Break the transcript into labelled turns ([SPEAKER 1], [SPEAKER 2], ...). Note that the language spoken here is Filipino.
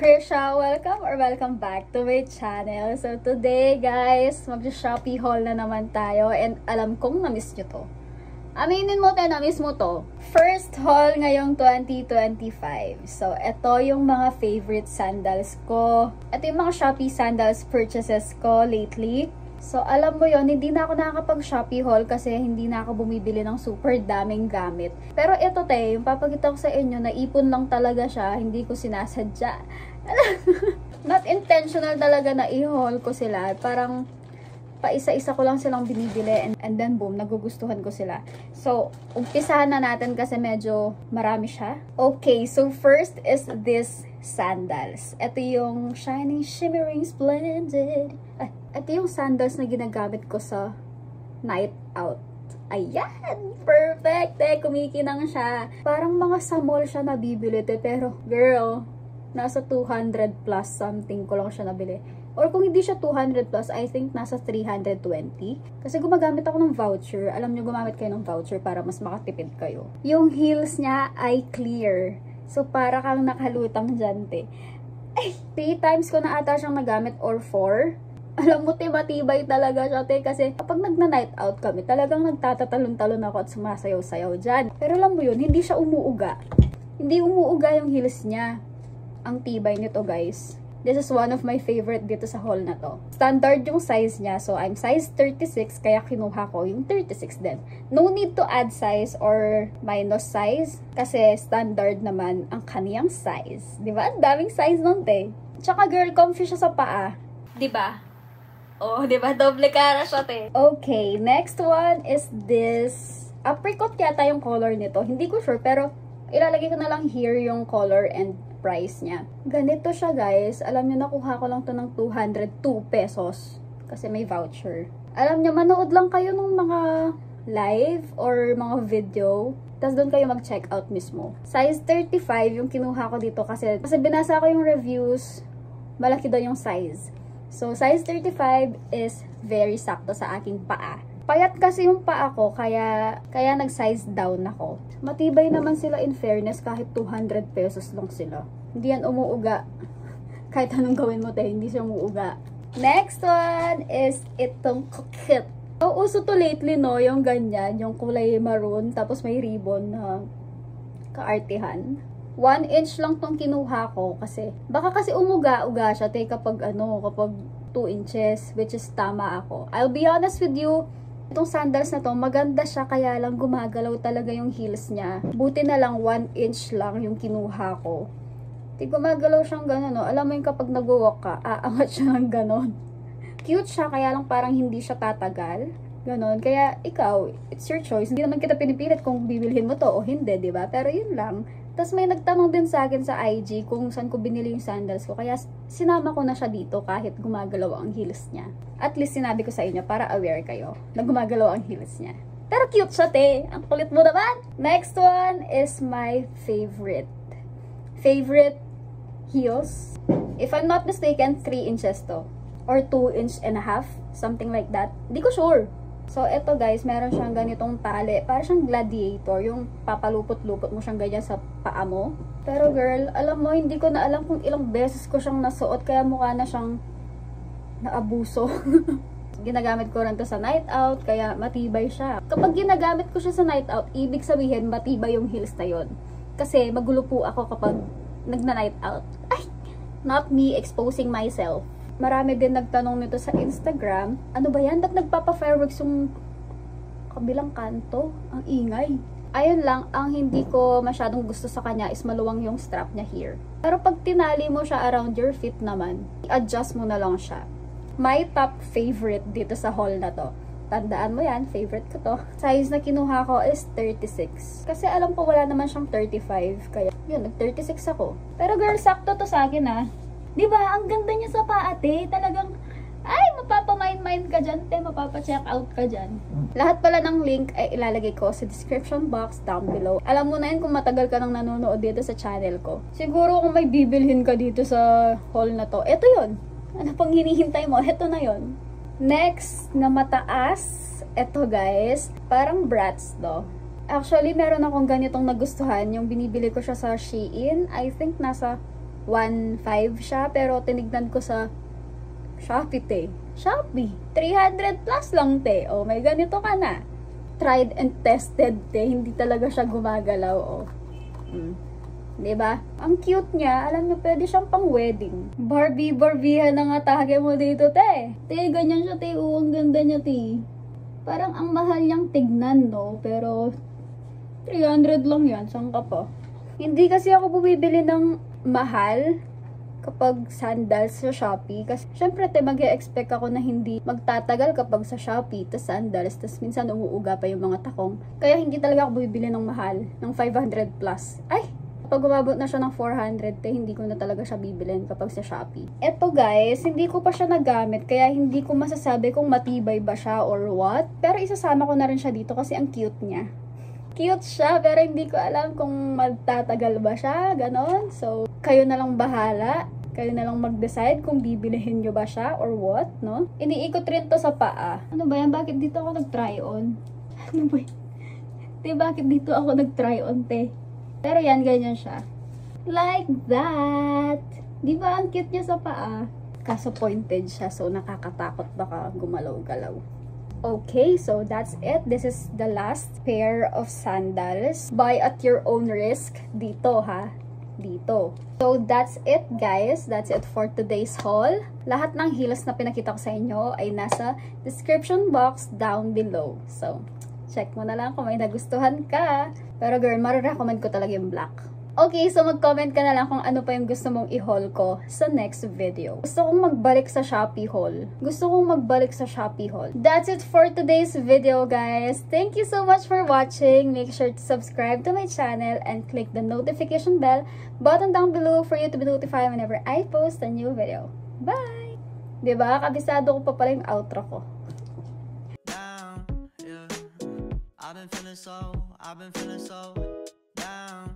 [SPEAKER 1] Krisha, welcome back to my channel. So today guys, mag-Shopee haul na naman tayo and alam kong na-miss nyo to. Aminin mo tayo, na-miss mo to. First haul ngayong 2025. So ito yung mga favorite sandals ko. Ito yung mga Shopee sandals purchases ko lately. So, alam mo yon, hindi na ako nakakapag-Shopee haul kasi hindi na ako bumibili ng super daming gamit. Pero ito yung papakita ko sa inyo, naipon lang talaga siya, hindi ko sinasadya. Not intentional talaga na i-haul ko sila. Parang, paisa-isa ko lang silang binibili and then boom, nagugustuhan ko sila. So, umpisahan na natin kasi medyo marami siya. Okay, so first is this sandals. Ito yung Shining, Shimmering, Splendid. Ito yung sandals na ginagamit ko sa night out. Ayan! Perfect! Kumikinang siya. Parang mga sa mall siya nabibili. Pero, girl, nasa 200 plus something ko lang siya nabili. Or kung hindi siya 200 plus, I think nasa 320. Kasi gumagamit ako ng voucher. Alam nyo, gumamit kayo ng voucher para mas makatipid kayo. Yung heels niya ay clear. So, para kang nakalutang dyan, Ay, 3 times ko na ata siyang nagamit or 4. Alam mo, matibay talaga siya, kasi kapag nagna-night out kami, talagang nagtatatalon-talon ako at sumasayaw-sayaw dyan. Pero alam mo yun, hindi siya umuuga. Hindi umuuga yung heels niya. Ang tibay nito, guys. This is one of my favorite dito sa haul na to. Standard yung size niya, so I'm size 36, kaya kinuha ko yung 36 din. No need to add size or minus size, kasi standard naman ang kaniyang size. Diba? Ang daming size nun, Tsaka girl, comfy siya sa paa. Diba? Oh, diba? Doble cara siya, Okay, next one is this. Apricot yata yung color nito. Hindi ko sure, pero ilalagay ko na lang here yung color and price niya. Ganito siya, guys. Alam nyo, nakuha ko lang to ng 202 pesos. Kasi may voucher. Alam nyo, manood lang kayo ng mga live or mga video. Tapos doon kayo mag-check out mismo. Size 35 yung kinuha ko dito kasi binasa ko yung reviews. Malaki daw yung size. So, size 35 is very sakto sa aking paa. Payat kasi yung paa ko, kaya nag-size down ako. Matibay naman sila in fairness kahit 200 pesos lang sila. Hindi yan umuuga. Kahit anong gawin mo, hindi siya umuuga. Next one is itong coquette. So, uso to lately, no? Yung ganyan, yung kulay maroon, tapos may ribbon na kaartihan. 1 inch lang tong kinuha ko kasi baka kasi umuga-uga siya kapag 2 inches, which is tama ako. I'll be honest with you, itong sandals na to, maganda siya kaya lang gumagalaw talaga yung heels niya. Buti na lang 1 inch lang yung kinuha ko. Gumagalaw siyang gano'n, no? Alam mo yung kapag nag-walk ka, aangat siya ng gano'n. Cute siya kaya lang parang hindi siya tatagal. Ganon. Kaya ikaw, it's your choice. Hindi naman kita pinipilit kung bibilhin mo to o hindi, diba? Pero yun lang. Tapos may nagtanong din sa akin sa IG kung saan ko binili yung sandals ko. Kaya sinama ko na siya dito kahit gumagalaw ang heels niya. At least sinabi ko sa inyo para aware kayo na gumagalaw ang heels niya. Pero cute siya, Ang kulit mo naman. Next one is my favorite heels. If I'm not mistaken, 3 inches to. Or 2 inch and a half. Something like that. Hindi ko sure. So, eto guys, meron siyang ganitong tali. Para siyang gladiator. Yung papalupot-lupot mo siyang ganyan sa paa mo. Pero girl, alam mo, hindi ko na alam kung ilang beses ko siyang nasuot. Kaya mukha na siyang naabuso. Ginagamit ko rin to sa night out. Kaya matibay siya. Kapag ginagamit ko siya sa night out, ibig sabihin matibay yung heels na yun. Kasi magulo po ako kapag nagna-night out. Ay! Not me exposing myself. Marami din nagtanong nito sa Instagram. Ano ba yan? Ba't nagpapa-fireworks yung kabilang kanto? Ang ingay. Ayun lang, ang hindi ko masyadong gusto sa kanya is maluwang yung strap niya here. Pero pag tinali mo siya around your feet naman, i-adjust mo na lang siya. My top favorite dito sa haul na to. Tandaan mo yan, favorite ko to. Size na kinuha ko is 36. Kasi alam ko wala naman siyang 35. Kaya yun, nag-36 ako. Pero girl, sakto to sa akin, Diba? Ang ganda niya sa paa, Talagang, ay, mapapamind-mind ka dyan, Mapapa-check out ka dyan. Lahat pala ng link ay ilalagay ko sa description box down below. Alam mo na yun kung matagal ka nang nanonood dito sa channel ko. Siguro kung may bibilhin ka dito sa haul na to, eto yun. Ano pang hinihintay mo? Eto na yun. Next, na mataas. Eto guys, parang Bratz to. Actually, meron akong ganitong nagustuhan. Yung binibili ko siya sa Shein. I think nasa 1.5 siya, pero tinignan ko sa Shopee, te. Shopee, 300 plus lang, te. Oh, may ganito ka na. Tried and tested, te. Hindi talaga siya gumagalaw, oh. Diba? Ang cute niya. Alam niyo, pwede siyang pang wedding. Barbie-Barbihan na nga tage mo dito, te. Te, ganyan siya, te. Oo, ang ganda niya, te. Parang ang mahal niyang tignan, no? Pero, 300 lang yan. Saan ka pa? Hindi kasi ako bumibili ng mahal kapag sandals sa Shopee. Kasi, syempre, te, mag-e-expect ako na hindi magtatagal kapag sa Shopee, tas sandals, tas minsan umuuga pa yung mga takong. Kaya hindi talaga ako bumibili ng mahal, ng 500 plus. Ay! Pag umabot na siya ng 400, te, hindi ko na talaga siya bibilin kapag sa Shopee. Eto guys, hindi ko pa siya nagamit, kaya hindi ko masasabi kung matibay ba siya or what. Pero isasama ko na rin siya dito kasi ang cute niya. Cute siya, pero hindi ko alam kung magtatagal ba siya, ganon. So, kayo na lang bahala. Kayo na lang mag-decide kung bibilihin nyo ba siya or what, no? Iniikot rin to sa paa. Ano ba yan? Bakit dito ako nag-try on? Ano ba yan? Te, bakit dito ako nag-try on, te? Pero yan, ganyan siya. Like that! Di ba ang cute niya sa paa? Kaso pointed siya, so nakakatakot baka gumalaw-galaw. Okay, so that's it. This is the last pair of sandals. Buy at your own risk. Dito, ha? Dito. So, that's it, guys. That's it for today's haul. Lahat ng heels na pinakita ko sa inyo ay nasa description box down below. So, check mo na lang kung may nagustuhan ka. Pero girl, marirecommend ko talaga yung black. Okay, so mag-comment ka na lang kung ano pa yung gusto mong i-haul ko sa next video. Gusto kong magbalik sa Shopee haul. That's it for today's video, guys. Thank you so much for watching. Make sure to subscribe to my channel and click the notification bell button down below for you to be notified whenever I post a new video. Bye! Diba? Kabisado ko pa pala yung outro ko.
[SPEAKER 2] I've been feeling so down.